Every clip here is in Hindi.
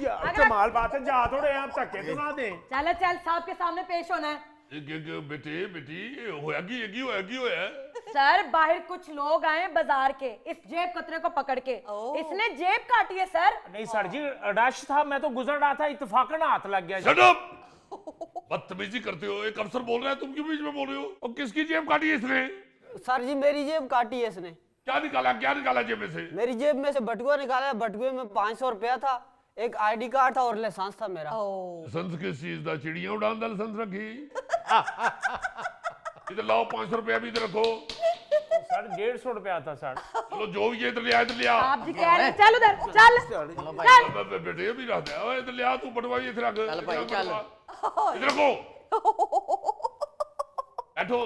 यार कमाल बात है, जा थोड़े आप धक्के तो ना दें। चल चल साहब के सामने पेश होना है। बेटे बेटी होया सर बाहर कुछ लोग आए बाजार के इस जेब कतरे को पकड़ के, इसने जेब काटी है सर। नहीं सर जी, रश था, मैं तो गुजर रहा था, इत्तेफाकन हाथ लग गया। शट अप, बदतमीजी करते हो। एक अफसर बोल रहा है, तुम क्यों बीच में बोल रहे हो? और किसकी जेब काटी है इसने? सर जी मेरी जेब काटी है इसने। क्या निकाला जेब में से? मेरी जेब में से बटुआ निकाला, बटुए में 500 रुपया था, एक आईडी कार्ड था और लाइसेंस था मेरा। लाइसेंस किस चीज का? चिड़िया उड़ान का लाइसेंस रखी? इधर लाओ 500 रुपया भी इधर रखो। सर 150 रुपया था सर। चलो जो भी है इधर ले आ, इधर ले आ। आप जी कह रहे हैं चल उधर चल। बेटे ये भी रहता है, इधर ले आ, तू बटवा भी इधर रख। चल भाई चल, इधर रखो। बैठो,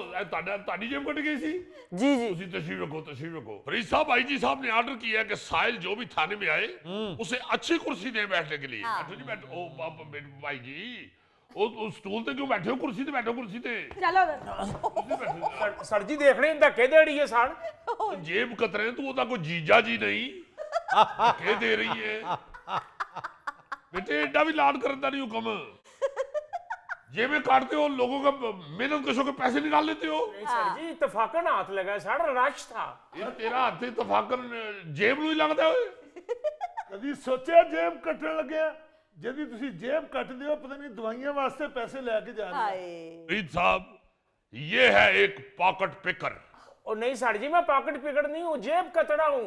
ताड़ी जेब कट गई सी? जी जी। तुसी तशरीफ रखो। फरीद साहब, आईजी साहब ने ऑर्डर किया है कि साहिल जो भी थाने में आए उसे अच्छी कुर्सी दे बैठने के लिए। बैठो जी बैठो। ओ भाई जी, ओ स्टूल पे क्यों बैठे हो? कुर्सी पे बैठो, कुर्सी पे। चलो उधर। सर जी देख रहे हैं धक्के दे रही है सर। जेब कतरे तू ओदा कोई जीजा जी नहीं धक्के दे रही है। बेटे एडा भी लाड करता नहीं हुक्म। जेबें काटते हो, लोगों का मेहनत कशों के पैसे निकाल लेते हो। नहीं सर जी, इत्तेफाकन हाथ लगा सर, रश था। ये तेरा हाथ इत्तेफाकन जेब ਨੂੰ ਹੀ ਲੱਗਦਾ ਓਏ। कभी सोचा जेब कटने लगे? यदि तुसी जेब कटते हो, पता नहीं दवाइयां वास्ते पैसे लेके जा रहे हो। फरीद साहब, ये है एक पॉकेट पिकर। और नहीं सर जी, मैं पॉकेट पिकर नहीं हूँ, जेब कतरा हूँ।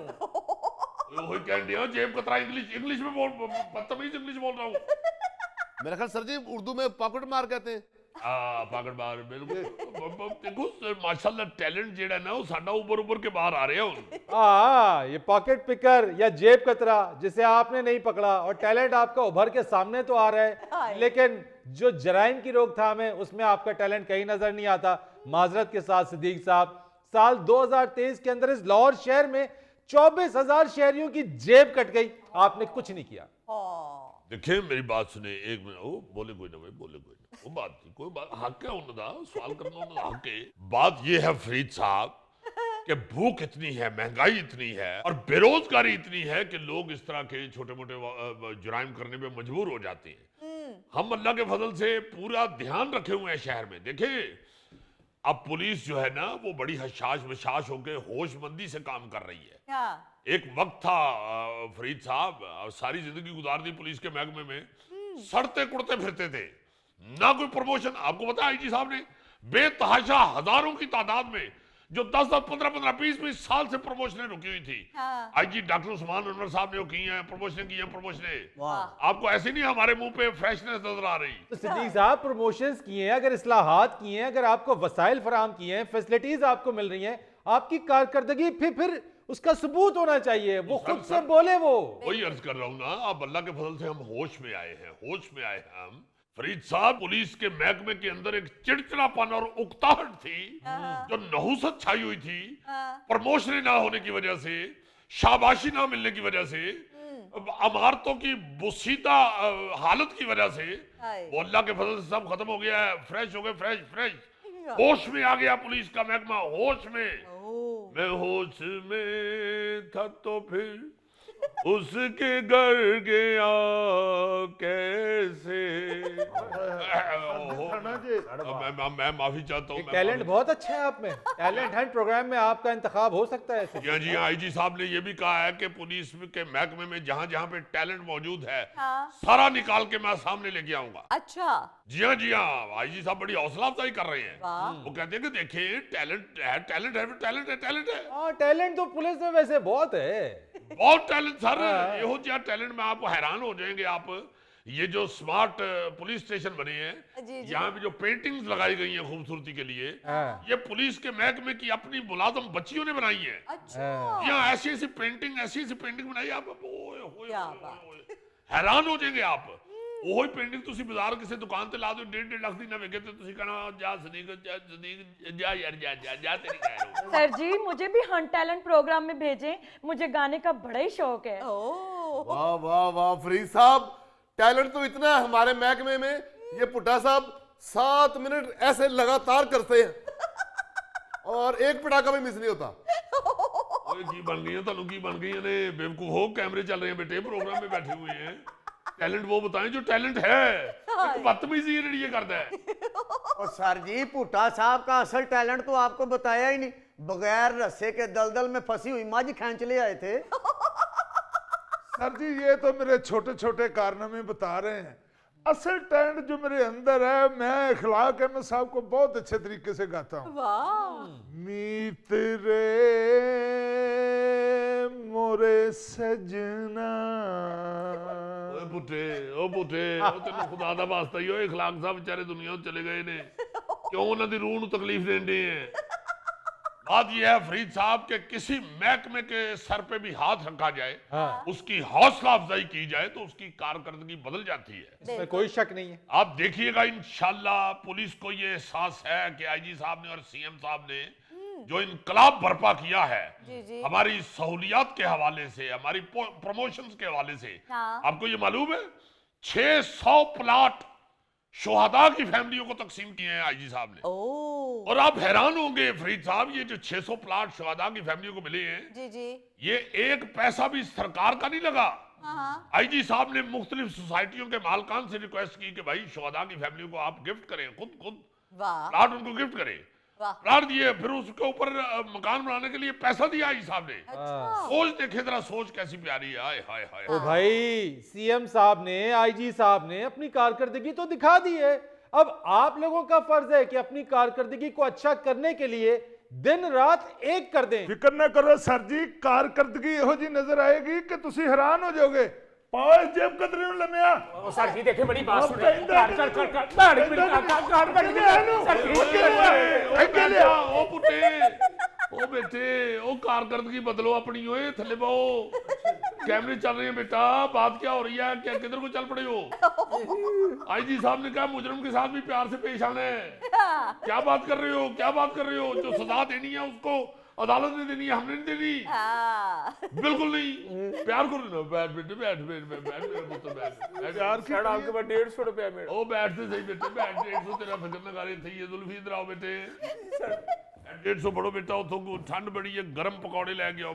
वही कह रही हो, जेब कतरा। इंग्लिश में बोल, बदतमीज इंग्लिश बोल रहा हूँ। मेरा ख्याल सर जी उर्दू में पॉकेट मार कहते हैं। पॉकेट मार, बिल्कुल। देखो माशाल्लाह टैलेंट जेड़ा ना वो साडा ऊपर के बाहर आ रहे हो। ये पॉकेट पिकर या जेब कतरा जिसे आपने नहीं पकड़ा और टैलेंट आपका उभर के सामने तो आ रहा है, लेकिन जो जराइम की रोकथाम है उसमें आपका टैलेंट कहीं नजर नहीं आता। माजरत के साथ सिद्दीक साहब, साल 2023 के अंदर इस लाहौर शहर में 24,000 शहरियों की जेब कट गई, आपने कुछ नहीं किया। देखिए मेरी बात सुने एक मिनट। ओ बोले कोई ना भाई, बोले कोई ना, वो बात नहीं, कोई बात हक है उन्होंने सवाल करना, उन्होंने हक है। बात ये है फरीद साहब कि भूख इतनी है, महंगाई इतनी है और बेरोजगारी इतनी है कि लोग इस तरह के छोटे मोटे जुराइम करने में मजबूर हो जाते हैं। हम अल्लाह के फजल से पूरा ध्यान रखे हुए हैं शहर में। देखिए अब पुलिस जो है ना वो बड़ी हशाश विशाश होकर होशमंदी से काम कर रही है। एक वक्त था फरीद साहब, सारी जिंदगी गुजार दी पुलिस के महकमे में, सड़ते कुड़ते फिरते थे, ना कोई प्रमोशन। आपको पता है आईजी साहब ने बेतहाशा हजारों की तादाद में जो 10-10, 15-15, 20-20 साल से प्रमोशनें रुकी हुई थी, आईजी डॉक्टर उस्मान अनवर साहब ने की हैं, प्रमोशनें। आपको ऐसे नहीं हमारे मुंह पे फ्रेशनेस नजर आ रही? तो सिद्दीक साहब प्रमोशंस किए हैं, अगर इस्लाहात किए हैं, अगर आपको वसाइल फराहम किए हैं, फैसिलिटीज आपको मिल रही हैं, आपकी कारकर्दगी फिर उसका सबूत होना चाहिए। वो खुद से बोले। वो वही अर्ज कर रहा हूं ना, अब अल्लाह के फजल से हम होश में आए हैं हम। फरीद साहब, पुलिस के महकमे के अंदर एक चिड़चिड़ापन और उकताहट थी, जो नहुसत छाई हुई थी, प्रमोशन ना होने की वजह से, शाबाशी ना मिलने की वजह से, अमारतों की बुसीदा हालत की वजह से, वो अल्लाह के फजल से सब खत्म हो गया है। फ्रेश हो गए, फ्रेश होश में आ गया पुलिस का महकमा, होश में। मैं होश में था तो फिर उसके घर गया कैसे। मैं माफी चाहता हूँ। टैलेंट बहुत अच्छा है आप में, टैलेंट हंट प्रोग्राम में आपका इंतखाब हो सकता है। जी हाँ, आईजी साहब ने ये भी कहा है कि पुलिस के महकमे में जहाँ जहाँ पे टैलेंट मौजूद है, सारा निकाल के मैं सामने लेके आऊंगा। अच्छा जी हाँ, आईजी साहब बड़ी हौसला अफजाई कर रहे हैं। वो कहते हैं कि देखिए टैलेंट है। हाँ, टैलेंट तो पुलिस में वैसे बहुत है, बहुत टैलेंट सर। ये टैलेंट में आप हैरान हो जाएंगे। आप ये जो स्मार्ट पुलिस स्टेशन बने हैं, यहाँ पे जो पेंटिंग्स लगाई गई हैं खूबसूरती के लिए, ये पुलिस के महकमे की अपनी मुलाजम बच्चियों ने बनाई है। यहाँ ऐसी पेंटिंग बनाई, आप हैरान हो जाएंगे। आप वही पेंटिंग तुसी बाजार किसी दुकान ते ला दो, 1.5 लाख दी ना वेखे तो तुसी कहना जा सदीक जा यार, जा तेरी खैर। सर जी मुझे भी हंट टैलेंट प्रोग्राम में भेजें, मुझे गाने का बड़ा ही शौक है। वाह वाह वाह फरीद साहब, टैलेंट तो इतना है हमारे महकमे में। ये पुट्टा साहब 7 मिनट ऐसे लगातार करते हैं और एक पटाखा भी मिस नहीं होता। की बन गई है, तनु की बन गई है? बेवकूफ हो, कैमरे चल रहे हैं बेटे, प्रोग्राम में बैठे हुए हैं। टैलेंट वो बताएं जो टैलेंट है, बदतमीजी ये करता है। और सर जी भुट्टा साहब का असल टैलेंट तो आपको बताया ही नहीं, बगैर रस्से के दलदल में फंसी हुई मझ खींच ले आए थे। सर जी ये तो मेरे छोटे छोटे कारनामे बता रहे हैं, असल टैलेंट जो मेरे अंदर है, मैं इखलाक अहमद साहब को बहुत अच्छे तरीके से गाता हूँ। मीत रे मोरे सजना। ओए पुट्टे, ओ पुट्टे, ओ तेनों खुदा दा वास्ता ही, ओ इखलाक साहब बेचारे दुनिया तो चले गए ने, क्यों उन्होंने रूह नूं तकलीफ देंदे हैं। बात यह है फरीद साहब के किसी महकमे के सर पे भी हाथ रखा जाए, उसकी हौसला अफजाई की जाए तो उसकी कारकर्दगी बदल जाती है। इसमें कोई शक नहीं है। आप देखिएगा इंशाल्लाह पुलिस को ये एहसास है कि आईजी साहब ने और सीएम साहब ने जो इनकलाब बर्पा किया है हमारी सहूलियात के हवाले से, हमारी प्रमोशंस के हवाले से। आपको ये मालूम है 600 प्लाट शोहदा की फैमिलियों को तकसीम किए हैं आईजी साहब ने। और आप हैरान होंगे फरीद साहब, ये जो 600 प्लाट शोहदा की फैमिलियों को मिले हैं, ये एक पैसा भी सरकार का नहीं लगा। आईजी साहब ने मुख्तलिफ सोसाइटियों के मालकान से रिक्वेस्ट की कि भाई शोहदा की फैमिलियों को आप गिफ्ट करें, खुद प्लाट उनको गिफ्ट करें, प्लाट दिए, फिर उसके ऊपर मकान बनाने के लिए पैसा दिया आईजी साहब ने। सोच देखे जरा, सोच कैसी प्यारी है। हाय हाय हाय। ओ भाई, सीएम साहब ने, आईजी साहब ने अपनी कारकर्दगी तो दिखा दी है, अब आप लोगों का फर्ज है कि अपनी कारकर्दगी को अच्छा करने के लिए दिन रात एक कर दें। फिक्र न करो सर जी, कारकर्दगी ਇਹੋ ਜੀ नजर आएगी कि तुसी हैरान हो जाओगे। पाओ जेब कतरे ਨੂੰ ਲੰਮਿਆ। ओ सर जी देखे बड़ी बात सुन, कर ओ पुट्टे, ओ बेटे, ओ कारकर्दगी बदलो अपनी, ओए थल्ले बाओ, कैमरे चल रहे हैं बेटा, बात क्या हो रही है, क्या किधर को चल पड़े हो? आईजी साहब ने कहा मुजरिम के साथ भी प्यार से पेश आना है। क्या बात कर रहे हो, क्या बात कर रहे हो? जो सजा देनी है उसको अदालत ने देनी है, हमने नहीं देनी। बिल्कुल नहीं, प्यार करो ना। बैठ बेटे, बैठ मेरे पुत्र, बैठ। यार सर आपके पास 150 रुपया मेरे। ओ बैठते सही बेटे, बैठ। 150 तेरा फिक्र न करे थी, ये जुल्फी इधर आओ बेटे। 150 बढ़ो बेटा, उतो ठंड बड़ी है, गरम पकौड़े लेके आओ।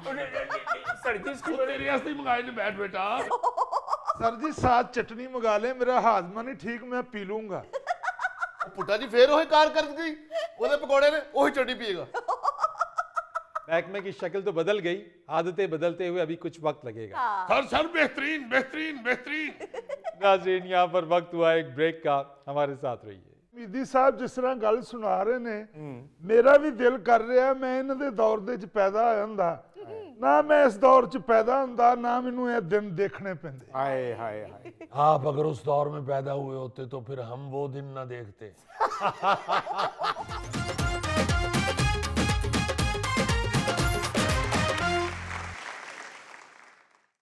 सर जी इसकी तेरे वास्ते ही मंगाए ने, बैठ बेटा। सर जी साथ चटनी मंगा ले, मेरा हाजमा नहीं ठीक, मैं पी लूंगा। पुट्टा जी फिर वही कारकर्दगी, ਉਹਦੇ पकौड़े ने वही चटनी पिएगा। महकमे की शक्ल तो बदल गई, आदतें बदलते हुए अभी कुछ वक्त लगेगा। सर बेहतरीन बेहतरीन बेहतरीन। नाज़रीन, यहाँ पर वक्त हुआ एक ब्रेक का, हमारे साथ रहिए। ਮੀਦੀ ਸਾਹਿਬ ਜਿਸ ਤਰ੍ਹਾਂ ਗੱਲ ਸੁਣਾ ਰਹੇ ਨੇ, ਮੇਰਾ ਵੀ ਦਿਲ ਕਰ ਰਿਹਾ ਮੈਂ ਇਹਨਾਂ ਦੇ ਦੌਰ ਦੇ ਵਿੱਚ ਪੈਦਾ ਹੋਇਆ ਹੁੰਦਾ, ਨਾ मैं इस दौर च पैदा ਹੁੰਦਾ, ना ਮੈਨੂੰ ਇਹ दिन देखने ਪੈਂਦੇ। हाय हाय हाय। आप अगर उस दौर में पैदा हुए होते तो फिर हम वो दिन ना देखते।